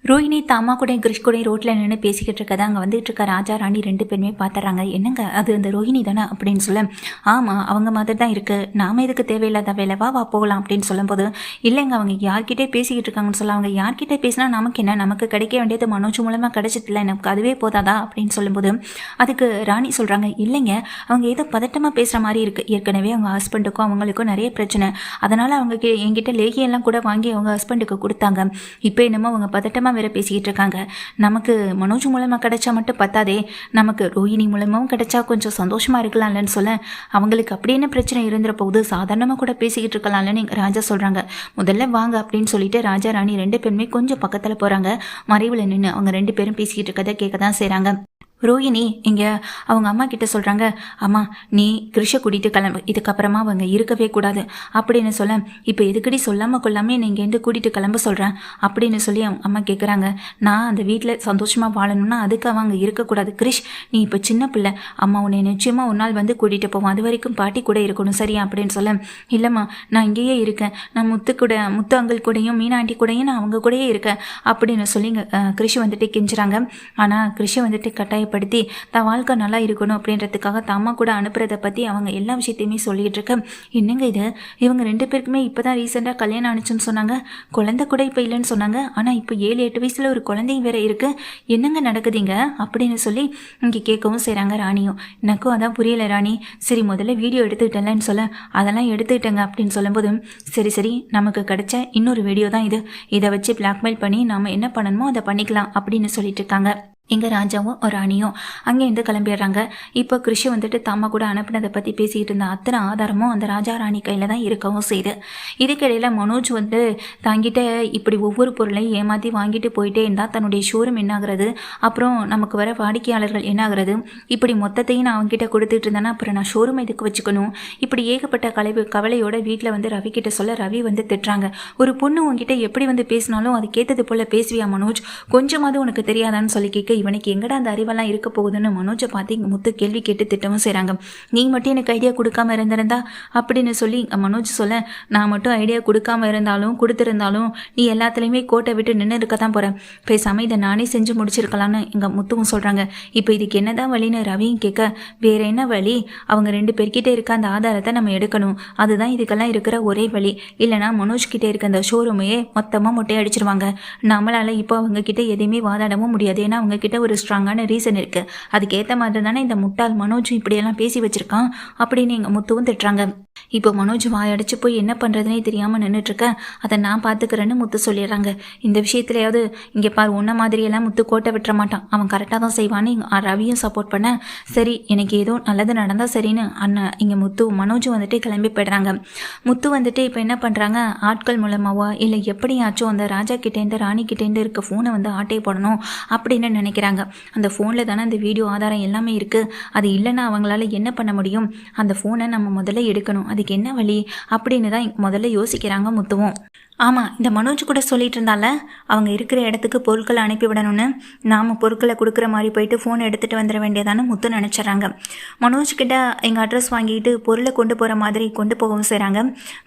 ரோஹிணி தாமா கூட கிரிஷ் கூட ரோட்டில் நின்று பேசிக்கிட்டு இருக்கதா அங்கே வந்துட்டு இருக்க ராஜா ராணி 2 பேருமே பார்த்துறாங்க. என்னங்க அது அந்த ரோஹிணி தானே அப்படின்னு சொல்ல, ஆமாம் அவங்க மாதிரி தான் இருக்குது, நாம இதுக்கு தேவையில்லாத வேலை வா போகலாம் அப்படின்னு சொல்லும்போது, இல்லைங்க அவங்க யார்கிட்டே பேசிக்கிட்டு இருக்காங்கன்னு சொல்ல, அவங்க யார்கிட்ட பேசினா நமக்கு என்ன, நமக்கு கிடைக்க வேண்டியது மனோஜ் மூலமாக கிடைச்சதில்ல, எனக்கு அதுவே போதாதா அப்படின்னு சொல்லும்போது, அதுக்கு ராணி சொல்கிறாங்க, இல்லைங்க அவங்க ஏதோ பதட்டமாக பேசுகிற மாதிரி இருக்குது, ஏற்கனவே அவங்க ஹஸ்பண்டுக்கும் அவங்களுக்கும் நிறைய பிரச்சனை, அதனால் அவங்க என்கிட்ட லேகியெல்லாம் கூட வாங்கி அவங்க ஹஸ்பண்டுக்கு கொடுத்தாங்க, இப்போ என்னமோ அவங்க பதட்டமாக வேற பேசிக்கிட்டு இருக்காங்க, நமக்கு மனோஜ் மூலமாக கிடைச்சா மட்டும் பத்தாதே, நமக்கு ரோஹிணி மூலமாகவும் கிடைச்சா கொஞ்சம் சந்தோஷமா இருக்கலாம்லன்னு சொல்ல, அவங்களுக்கு அப்படி என்ன பிரச்சனை இருந்துற போகுது, சாதாரணமாக கூட பேசிக்கிட்டு இருக்கலாம்லன்னு ராஜா சொல்கிறாங்க. முதல்ல வாங்க அப்படின்னு சொல்லிட்டு ராஜா ராணி 2 பேருமே கொஞ்சம் பக்கத்தில் போகிறாங்க. மறைவில் நின்று அவங்க 2 பேரும் பேசிக்கிட்டு இருக்கதை கேட்க தான் செய்கிறாங்க. ரோஹிணி இங்கே அவங்க அம்மா கிட்ட சொல்கிறாங்க, அம்மா நீ கிருஷை கூட்டிகிட்டு கிளம்பு, இதுக்கப்புறமா அவங்க இருக்கவே கூடாது அப்படின்னு சொல்ல, இப்போ எதுக்கடி சொல்லாமல் கொள்ளாமல் என்னை இங்கேருந்து கூட்டிகிட்டு கிளம்ப சொல்கிறேன் அப்படின்னு சொல்லி அவங்க அம்மா கேட்குறாங்க. நான் அந்த வீட்டில் சந்தோஷமாக வாழணும்னா அதுக்கு அவங்க இருக்கக்கூடாது கிரிஷ், நீ இப்போ சின்ன பிள்ளை, அம்மா உன்னை நிச்சயமாக ஒரு நாள் வந்து கூட்டிகிட்டு போவோம், அது வரைக்கும் பாட்டி கூட இருக்கணும் சரியா அப்படின்னு சொல்ல, இல்லைம்மா நான் இங்கேயே இருக்கேன், நான் முத்து அங்கிள் கூடயும் மீனாண்டி கூடயும் நான் அவங்க கூடயே இருக்கேன் அப்படின்னு சொல்லி கிருஷ் வந்துட்டு கெஞ்சுறாங்க. ஆனால் கிருஷை வந்துட்டு கட்டாய படுத்தி தான் வாழ்க்கை நல்லா இருக்கணும் அப்படின்றதுக்காக தாமா கூட அனுப்புறதை பற்றி அவங்க எல்லா விஷயத்தையுமே சொல்லிட்டு இருக்க, என்னங்க இது இவங்க 2 பேருக்குமே இப்போ தான் ரீசெண்டாக கல்யாணம் ஆனிச்சுன்னு சொன்னாங்க, குழந்தை கூட இப்போ இல்லைன்னு சொன்னாங்க, ஆனால் இப்போ 7-8 வயசில் ஒரு குழந்தையும் வேற இருக்கு, என்னங்க நடக்குதுங்க அப்படின்னு சொல்லி இங்கே கேட்கவும் செய்கிறாங்க ராணியும். எனக்கும் அதான் புரியலை ராணி, சரி முதல்ல வீடியோ எடுத்துக்கிட்டலன்னு சொல்ல, அதெல்லாம் எடுத்துக்கிட்டேங்க அப்படின்னு சொல்லும்போது, சரி நமக்கு கிடைச்ச இன்னொரு வீடியோ தான் இது, இதை வச்சு பிளாக்மெயில் பண்ணி நாம் என்ன பண்ணணுமோ அதை பண்ணிக்கலாம் அப்படின்னு சொல்லிட்டு இருக்காங்க. எங்க ராஜாவும் ஒரு ராணியும் அங்கேருந்து கிளம்பிடுறாங்க. இப்போ கிருஷி வந்துட்டு தாமா கூட அனுப்பினதை பற்றி பேசிக்கிட்டு இருந்த அத்தனை ஆதாரமும் அந்த ராஜா ராணி கையில் தான் இருக்கவும் செய்யுது. இதுக்கிடையில் மனோஜ் வந்து தாங்கிட்ட இப்படி ஒவ்வொரு பொருளையும் ஏமாற்றி வாங்கிட்டு போயிட்டே இருந்தால் தன்னுடைய ஷோரூம் என்னாகிறது, அப்புறம் நமக்கு வர வாடிக்கையாளர்கள் என்னாகிறது, இப்படி மொத்தத்தையும் நான் அவங்ககிட்ட கொடுத்துட்டு இருந்தேன்னா அப்புறம் நான் ஷோரூம் எதுக்கு வச்சுக்கணும், இப்படி ஏகப்பட்ட கவலையோட வீட்டில் வந்து ரவி கிட்ட சொல்ல, ரவி வந்து திட்டுறாங்க, ஒரு பொண்ணு உங்ககிட்ட எப்படி வந்து பேசினாலும் அது கேட்டது போல் பேசுவியா மனோஜ், கொஞ்சமாவது உனக்கு தெரியாதான்னு சொல்லி கேட்க, இவனுக்கு எங்கடா அந்த அறிவெல்லாம் இருக்க போகுதுன்னு மனோஜை பார்த்து இங்கே முத்து கேள்வி கேட்டு திட்டமும் செய்கிறாங்க. நீ மட்டும் எனக்கு ஐடியா கொடுக்காம இருந்திருந்தா அப்படின்னு சொல்லி மனோஜ் சொல்ல, நான் மட்டும் ஐடியா கொடுக்காம இருந்தாலும் கொடுத்துருந்தாலும் நீ எல்லாத்துலேயுமே கோட்டை விட்டு நின்று இருக்க தான் போகிறேன், பேசாமல் இதை நானே செஞ்சு முடிச்சிருக்கலான்னு எங்கள் முத்துவும் சொல்கிறாங்க. இப்போ இதுக்கு என்னதான் வழின்னு ரவியும் கேட்க, வேற என்ன வழி, அவங்க 2 பேர்கிட்ட இருக்க அந்த ஆதாரத்தை நம்ம எடுக்கணும், அதுதான் இதுக்கெல்லாம் இருக்கிற ஒரே வழி, இல்லைனா மனோஜ் கிட்டே இருக்க அந்த ஷோரூமையே மொத்தமாக மொட்டையை அடிச்சிருவாங்க, நம்மளால் இப்போ அவங்க கிட்ட எதையுமே வாதாடவும் முடியாது, ஏன்னா அவங்க கிட்ட ஒரு ஸ்ட்ராங்கான ரீசன் இருக்குது, அதுக்கேற்ற மாதிரி தானே இந்த முட்டாள் மனோஜ் இப்படியெல்லாம் பேசி வச்சிருக்கான் அப்படின்னு எங்கள் முத்துவும் திட்டுறாங்க. இப்போ மனோஜ் வாயடிச்சு போய் என்ன பண்ணுறதுனே தெரியாமல் நின்றுட்டுருக்க, அதை நான் பார்த்துக்கிறேன்னு முத்து சொல்லிடுறாங்க. இந்த விஷயத்துலையாவது இங்கே பார், உன்ன மாதிரியெல்லாம் முத்து கோட்டை விட்டுற மாட்டான், அவன் கரெக்டாக தான் செய்வான்னு ரவியும் சப்போர்ட் பண்ண, சரி எனக்கு ஏதோ நல்லது நடந்தால் சரின்னு அண்ணன் இங்கே முத்து மனோஜ் வந்துட்டு கிளம்பி போய்டுறாங்க. முத்து வந்துட்டு இப்போ என்ன பண்ணுறாங்க, ஆட்கள் மூலமாவா இல்லை எப்படியாச்சும் அந்த ராஜா கிட்டேருந்து ராணி கிட்டேருந்து இருக்க ஃபோனை வந்து ஆட்டையை போடணும் அப்படின்னு நினைக்கிறாங்க. அந்த ஃபோனில் தானே அந்த வீடியோ ஆதாரம் எல்லாமே இருக்குது, அது இல்லைன்னா அவங்களால என்ன பண்ண முடியும், அந்த ஃபோனை நம்ம முதல்ல எடுக்கணும், அதுக்கு என்ன வழி அப்படின்னு தான் முதல்ல யோசிக்கிறாங்க முத்துவும். ஆமாம், இந்த மனோஜ் கூட சொல்லிட்டு இருந்தால அவங்க இருக்கிற இடத்துக்கு பொருட்களை அனுப்பிவிடணும்னு, நாம் பொருட்களை கொடுக்குற மாதிரி போயிட்டு ஃபோன் எடுத்துகிட்டு வந்துட வேண்டியதானு முத்து நினச்சிட்றாங்க. மனோஜ் கிட்ட எங்கள் அட்ரஸ் வாங்கிட்டு பொருளை கொண்டு போகிற மாதிரி கொண்டு போகவும் செய்கிறாங்க.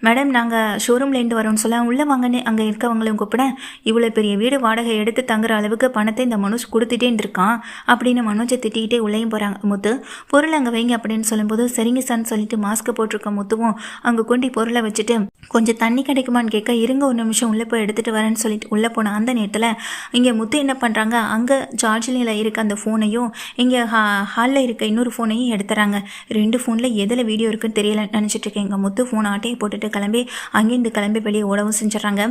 மேடம் நாங்கள் ஷோரூம்லேருந்து வரோம்னு சொல்ல, உள்ளே வாங்கன்னு அங்கே இருக்கவங்களையும் கூப்பிட, இவ்வளோ பெரிய வீடு வாடகை எடுத்து தங்குற அளவுக்கு பணத்தை இந்த மனோஜ் கொடுத்துட்டே இருந்திருக்கான் அப்படின்னு மனோஜை திட்டிக்கிட்டே உள்ளேயும் போகிறாங்க. முத்து பொருள் அங்கே வைங்க அப்படின்னு சொல்லும்போது, சரிங்க சார்னு சொல்லிட்டு மாஸ்க்கை போட்டிருக்க முத்துவும் அங்கே கொண்டு பொருளை வச்சுட்டு, கொஞ்சம் தண்ணி கிடைக்குமான்னு கேட்க, இருங்க ஒரு நிமிஷம் உள்ளே போய் எடுத்துகிட்டு வரேன்னு சொல்லிட்டு உள்ளே போன அந்த நேரத்தில் இங்கே முத்து என்ன பண்ணுறாங்க, அங்கே சார்ஜில் இருக்க அந்த ஃபோனையும் இங்கே ஹாலில் இருக்க இன்னொரு ஃபோனையும் எடுத்துறாங்க. 2 ஃபோனில் எதில் வீடியோ இருக்குன்னு தெரியல நினச்சிட்டு இருக்கேன். எங்கள் முத்து ஃபோன் ஆட்டையை போட்டுட்டு அங்கேருந்து கிளம்பி வெளியே ஓடவும் செஞ்சிடறாங்க.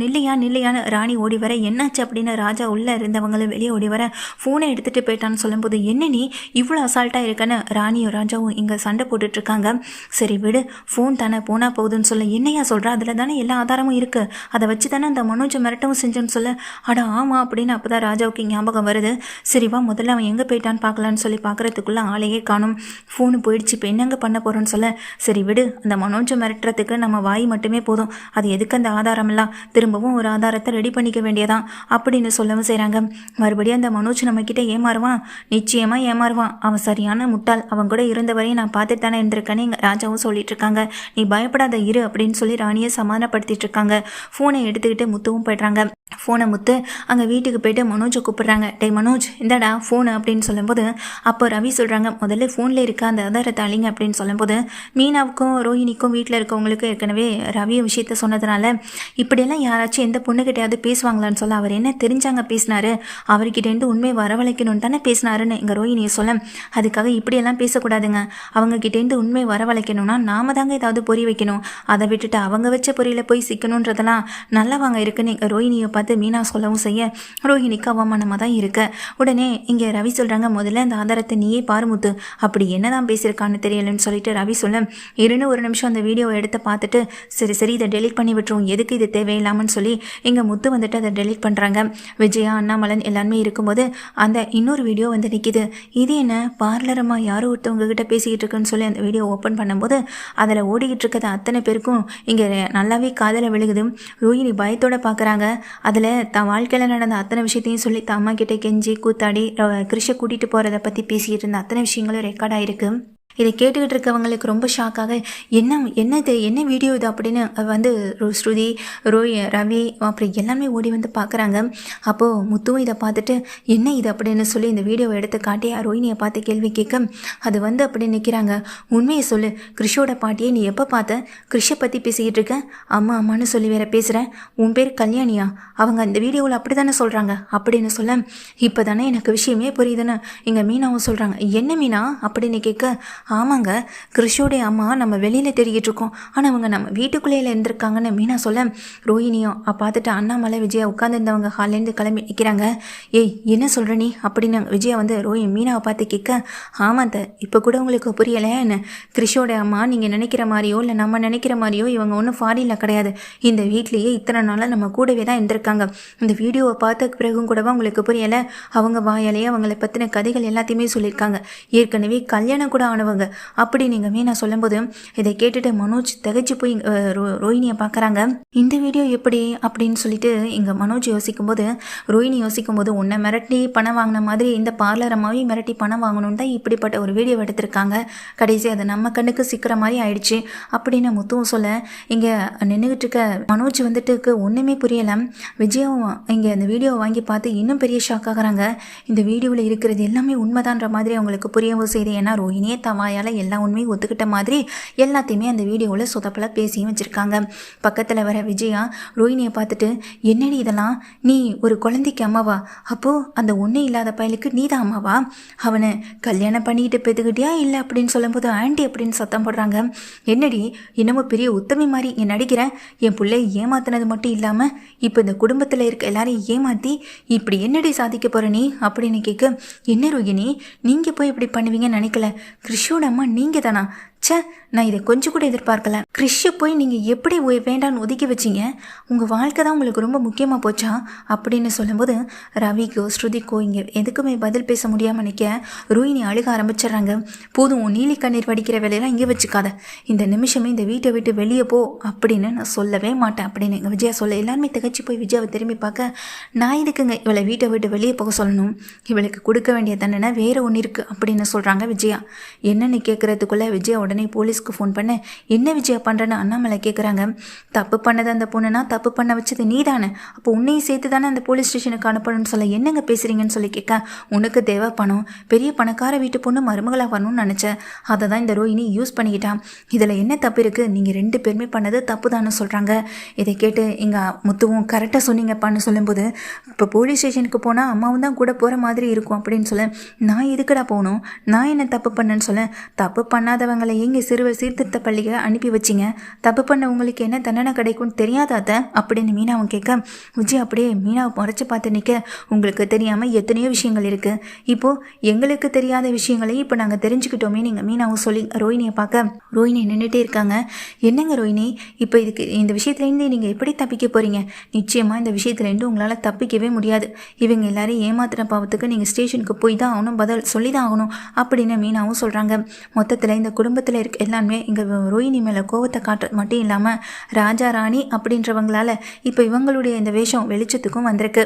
நில்லையான்னு ராணி ஓடி வர, என்னாச்சு அப்படின்னு ராஜா உள்ளே இருந்தவங்களும் வெளியே ஓடி வர, ஃபோனை எடுத்துகிட்டு போயிட்டான்னு சொல்லும்போது, என்ன நீ இவ்வளோ அசால்ட்டாக இருக்கன்னு ராணியும் ராஜாவும் இங்கே சண்டை போட்டுட்ருக்காங்க. சரி விடு, ஃபோன் தானே போனால் போகுதுன்னு சொல்ல, என்னையா சொல்கிறா, அதில் தானே எல்லா ஆதாரமும் இருக்குது, அதை வச்சு தானே அந்த மனோஜை மிரட்டவும் செஞ்சோன்னு சொல்ல, அட ஆமாம் அப்படின்னு அப்போ தான் ராஜாவுக்கு ஞாபகம் வருது. சரிவா முதல்ல அவன் எங்கே போயிட்டான்னு பார்க்கலான்னு சொல்லி பார்க்குறதுக்குள்ளே ஆளையே காணும், ஃபோனு போயிடுச்சு, இப்போ என்னங்க பண்ண போகிறோன்னு சொல்ல, சரி விடு, அந்த மனோஜை மிரட்டுறதுக்கு நம்ம வாய் மட்டுமே போதும், அது எதுக்கு அந்த ஆதாரமெல்லாம், திரும்பவும் ஒரு ஆதாரத்தை ரெடி பண்ணிக்க வேண்டியதான் அப்படின்னு சொல்லவும் செய்கிறாங்க. மறுபடியும் அந்த மனோஜ் நம்மக்கிட்ட ஏமாறுவான், நிச்சயமாக ஏமாறுவான், அவன் சரியான முட்டாள், அவன் கூட இருந்தவரையும் நான் பார்த்துட்டு தானே இருந்திருக்கேன்னு எங்கள் ராஜாவும் சொல்லிட்டு இருக்காங்க. நீ பயப்படாத இரு அப்படின்னு சொல்லி ராணியை சமாதானப்படுத்திட்டு இருக்காங்க. ஃபோனை எடுத்துக்கிட்டு முத்துவும் போய்ட்றாங்க. ஃபோனை முத்து அங்கே வீட்டுக்கு போய்ட்டு மனோஜை கூப்பிட்றாங்க. டே மனோஜ் இந்தாடா ஃபோனு அப்படின்னு சொல்லும்போது அப்போ ரவி சொல்கிறாங்க, முதல்ல ஃபோனில் இருக்க அந்த ஆதாரத்தை அழிங்க அப்படின்னு சொல்லும்போது மீனாவுக்கும் ரோஹிணிக்கும் வீட்டில் இருக்கவங்களுக்கு ஏற்கனவே ரவி விஷயத்த சொன்னதுனால இப்படியெல்லாம் யாராச்சும் எந்த பொண்ணுக்கிட்டையாவது பேசுவாங்களான்னு சொல்ல அவர் என்ன தெரிஞ்சாங்க பேசினாரு, அவர்கிட்டேருந்து உண்மை வரவழைக்கணும்னு தானே பேசினாருன்னு எங்கள் ரோஹிணியை சொல்ல, அதுக்காக இப்படியெல்லாம் பேசக்கூடாதுங்க, அவங்கக்கிட்டேருந்து உண்மை வரவழைக்கணும்னா நாம தாங்க ஏதாவது பொறி வைக்கணும், அதை விட்டுட்டு அவங்க வச்ச பொறியில் போய் சிக்கணுன்றதெல்லாம் நல்லவாங்க இருக்குன்னு எங்கள் ரோஹிணியை பார்த்து மீனா சொல்லவும் செய்ய ரோஹிணிக்கு அவமானமாக தான் இருக்கு. உடனே இங்கே ரவி சொல்கிறாங்க, முதல்ல அந்த ஆதாரத்தை நீயே பாருமுத்து, அப்படி என்னதான் பேசியிருக்கான்னு தெரியலன்னு சொல்லிட்டு ரவி சொல்ல, இருன்னு ஒரு நிமிஷம் அந்த வீடியோவை எடுத்து பார்த்துட்டு சரி இதை டெலிட் பண்ணி விட்டுருவோம், எதுக்கு இது தேவையில்லாமன்னு சொல்லி எங்கள் முத்து வந்துட்டு அதை டெலிட் பண்ணுறாங்க. விஜயா அண்ணாமலன் எல்லாருமே இருக்கும்போது அந்த இன்னொரு வீடியோ வந்து நிற்கிது. இது என்ன பார்லரமாக யாரோ ஒருத்தவங்க கிட்ட பேசிக்கிட்டு இருக்குன்னு சொல்லி அந்த வீடியோ ஓப்பன் பண்ணும்போது அதில் ஓடிக்கிட்டு இருக்கிறது அத்தனை பேருக்கும் இங்கே நல்லாவே காதில் விழுகுது. ரோஹிணி பயத்தோட பார்க்குறாங்க. அதில் தான் வாழ்க்கையில் நடந்த அத்தனை விஷயத்தையும் சொல்லி தான் அம்மா கிட்டே கெஞ்சி கூத்தாடி கிருஷை கூட்டிகிட்டு போகிறத பற்றி பேசிக்கிட்டு இருந்த அத்தனை விஷயங்களும் ரெக்கார்ட் ஆகிருக்கு. இதை கேட்டுக்கிட்டு இருக்கவங்களுக்கு ரொம்ப ஷாக்காக என்ன வீடியோ இது அப்படின்னு வந்து ஸ்ருதி ரவி அப்புறம் எல்லாமே ஓடி வந்து பார்க்குறாங்க. அப்போது முத்துவும் இதை பார்த்துட்டு என்ன இது அப்படின்னு சொல்லி இந்த வீடியோவை எடுத்து காட்டி ரோஹிணியை பார்த்து கேள்வி கேட்க அது வந்து அப்படி நிற்கிறாங்க. உண்மையை சொல்லு, கிருஷோட பாட்டியை நீ எப்போ பார்த்த, கிருஷை பற்றி பேசிக்கிட்டு இருக்க, அம்மான்னு சொல்லி வேற பேசுகிறேன், உன் பேர் கல்யாணியா, அவங்க அந்த வீடியோவில் அப்படி தானே சொல்கிறாங்க அப்படின்னு சொல்ல இப்போ தானே எனக்கு விஷயமே புரியுதுன்னு எங்கள் மீனாவும் சொல்கிறாங்க. என்ன மீனா அப்படின்னு கேட்க, ஆமாங்க, கிருஷோடைய அம்மா நம்ம வெளியில் தெரிகிட்டு இருக்கோம், ஆனால் அவங்க நம்ம வீட்டுக்குள்ளேயில் இருந்திருக்காங்கன்னு மீனா சொல்ல ரோஹிணியும் பார்த்துட்டு அண்ணாமலை விஜயா உட்காந்துருந்தவங்க ஹால்லேருந்து கிளம்பி நிற்கிறாங்க. ஏய் என்ன சொல்கிற நீ அப்படின்னு விஜயா வந்து மீனாவை பார்த்து கேட்க, ஆமாத்த இப்போ கூட உங்களுக்கு புரியலையா என்ன, கிருஷோட அம்மா நீங்கள் நினைக்கிற மாதிரியோ இல்லை நம்ம நினைக்கிற மாதிரியோ இவங்க ஒன்றும் ஃபாரினில் கிடையாது, இந்த வீட்லேயே இத்தனை நாளாக நம்ம கூடவே தான் இருந்திருக்காங்க. இந்த வீடியோவை பார்த்த பிறகும் கூடவா உங்களுக்கு புரியலை, அவங்க வாயாலேயே அவங்கள பற்றின கதைகள் எல்லாத்தையுமே சொல்லியிருக்காங்க, ஏற்கனவே கல்யாணம் கூட ஆனவங்க அப்படி நீங்கள் மீனா சொல்லும்போது இதை கேட்டுட்டு மனோஜ் திகைச்சு போய் ரோஹிணியை பார்க்குறாங்க. இந்த வீடியோ எப்படி அப்படின்னு சொல்லிட்டு இங்கே மனோஜ் யோசிக்கும்போது ரோஹிணி யோசிக்கும்போது உன்னை மிரட்டி பணம் வாங்கின மாதிரி இந்த பார்லர் அம்மாவே மிரட்டி பணம் வாங்கணும்னு தான் இப்படிப்பட்ட ஒரு வீடியோ எடுத்திருக்காங்க, கடைசி அது நம்ம கண்ணுக்கு சிக்கிற மாதிரி ஆயிடுச்சு அப்படின்னு முத்துவும் சொல்ல இங்கே நின்றுக்கிட்டு இருக்க மனோஜ் வந்துட்டு ஒன்றுமே புரியலை. விஜயாவும் இங்கே அந்த வீடியோவை வாங்கி பார்த்து இன்னும் பெரிய ஷாக் ஆகுறாங்க. இந்த வீடியோவில் இருக்கிறது எல்லாமே உண்மைதான்ற மாதிரி அவங்களுக்கு புரியவும் செய்யுது. ஏன்னா ரோஹிணியே தவாயால் எல்லா உண்மையும் ஒத்துக்கிட்ட மாதிரி எல்லாத்தையுமே அந்த வீடியோவில் சொதப்பல பேசியும் வச்சுருக்காங்க. பக்கத்தில் வர விஜயா ரோஹிணியை பார்த்துட்டு என்னடி இதெல்லாம், நீ ஒரு குழந்தைக்கு அம்மாவா, அப்போது அந்த ஒன்றே இல்லாத பயலுக்கு நீ தான் அம்மாவா, அவனை கல்யாணம் பண்ணிக்கிட்டு பெற்றுக்கிட்டியா இல்லை அப்படின்னு சொல்லும்போது ஆண்டி அப்படின்னு சத்தம் போடுறாங்க. என்னடி இன்னமும் பெரிய உத்தமி மாதிரி என் நடிக்கிறேன், என் பிள்ளை ஏமாத்தினது மட்டும் இல்லாமல் இப்போ இந்த குடும்பத்தில் இருக்க எல்லாரையும் ஏமாற்றி இப்படி என்னடி சாதிக்க போகிற நீ அப்படின்னு கேட்க, என்ன ரோஹிணி நீங்கள் போய் இப்படி பண்ணுவீங்கன்னு நினைக்கல, கிருஷோட அம்மா நீங்கள் தானா, ச்சே நான் இதை கொஞ்சம் கூட எதிர்பார்க்கல, கிறிஷை போய் நீங்கள் எப்படி வேண்டான்னு ஒதுக்கி வச்சிங்க, உங்கள் வாழ்க்கை தான் உங்களுக்கு ரொம்ப முக்கியமாக போச்சா அப்படின்னு சொல்லும்போது ரவிக்கோ ஸ்ருதிக்கோ இங்கே எதுக்குமே பதில் பேச முடியாமல் நிற்க ரோஹிணி அழுக ஆரம்பிச்சிடுறாங்க. போதும் உன் நீலி கண்ணீர் வடிக்கிற வேலையெல்லாம் இங்கே வச்சுக்காத, இந்த நிமிஷமே இந்த வீட்டை விட்டு வெளியே போ அப்படின்னு நான் சொல்லவே மாட்டேன் அப்படின்னு எங்கள் விஜயா சொல்ல எல்லாருமே திகச்சு போய் விஜயாவை திரும்பி பார்க்க, நான் இதுக்குங்க இவளை வீட்டை விட்டு வெளியே போக சொல்லணும், இவளுக்கு கொடுக்க வேண்டிய தண்டனை வேறு ஒன்று இருக்குது அப்படின்னு சொல்கிறாங்க விஜயா. என்னென்னு கேட்குறதுக்குள்ளே விஜயா உடனே போலீஸ்க்கு ஃபோன் பண்ண என்ன விஜயா பண்ணுறேன்னு அண்ணாமலை கேட்குறாங்க. தப்பு பண்ணது அந்த பொண்ணுனா தப்பு பண்ண வச்சது நீ தானே, அப்போ உன்னையும் சேர்த்து தானே அந்த போலீஸ் ஸ்டேஷனுக்கு அனுப்பணும்னு சொல்ல என்னங்க பேசுகிறீங்கன்னு சொல்லி கேட்க, உனக்கு தேவை பணம், பெரிய பணக்கார வீட்டு பொண்ணு மருமகளாக வரணும்னு நினச்சேன், அதை தான் இந்த ரோஹிணி யூஸ் பண்ணிக்கிட்டான், இதில் என்ன தப்பு இருக்குது, நீங்கள் 2 பேருமே பண்ணது தப்பு தானே சொல்கிறாங்க. இதை கேட்டு எங்கள் முத்துவும் கரெக்டாக சொன்னீங்கப்பான்னு சொல்லும்போது இப்போ போலீஸ் ஸ்டேஷனுக்கு போனால் அம்மாவும் தான் கூட போகிற மாதிரி இருக்கும் அப்படின்னு சொல்ல, நான் எதுக்கடா போகணும், நான் என்ன தப்பு பண்ணேன்னு சொல்ல, தப்பு பண்ணாதவங்களை எங்கே சிறுவர் சீர்திருத்த பள்ளிக்கு அனுப்பி வச்சிங்க, தப்பு பண்ண உங்களுக்கு என்ன தண்டனை கிடைக்கும்னு தெரியாதாத அப்படின்னு மீனாவும் கேட்க விஜய் அப்படியே மீனாவை முறைச்சி பார்த்து நிற்க, உங்களுக்கு தெரியாமல் எத்தனையோ விஷயங்கள் இருக்குது, இப்போது எங்களுக்கு தெரியாத விஷயங்களை இப்போ நாங்கள் தெரிஞ்சுக்கிட்டோமே நீங்கள் மீனாவும் சொல்லி ரோஹிணியை பார்க்க ரோஹிணி நின்றுட்டே இருக்காங்க. என்னங்க ரோஹிணி இப்போ இந்த விஷயத்துலேருந்து நீங்கள் எப்படி தப்பிக்க போகிறீங்க, நிச்சயமாக இந்த விஷயத்துலேருந்து உங்களால் தப்பிக்கவே முடியாது, இவங்க எல்லாரையும் ஏமாத்தின பாவத்துக்கு நீங்கள் ஸ்டேஷனுக்கு போய் தான் ஆகணும், பதில் சொல்லி தான் ஆகணும் அப்படின்னு மீனாவும் சொல்கிறாங்க. மொத்தத்தில் இந்த குடும்பத்தில் இருக்க எல்லாருமே இங்கே ரோஹிணி மேலே கோவத்தை காட்டுறது மட்டும் இல்லாமல் ராஜா ராணி அப்படின்றவங்களால இப்போ இவங்களுடைய இந்த வேஷம் வெளிச்சத்துக்கும் வந்திருக்கு.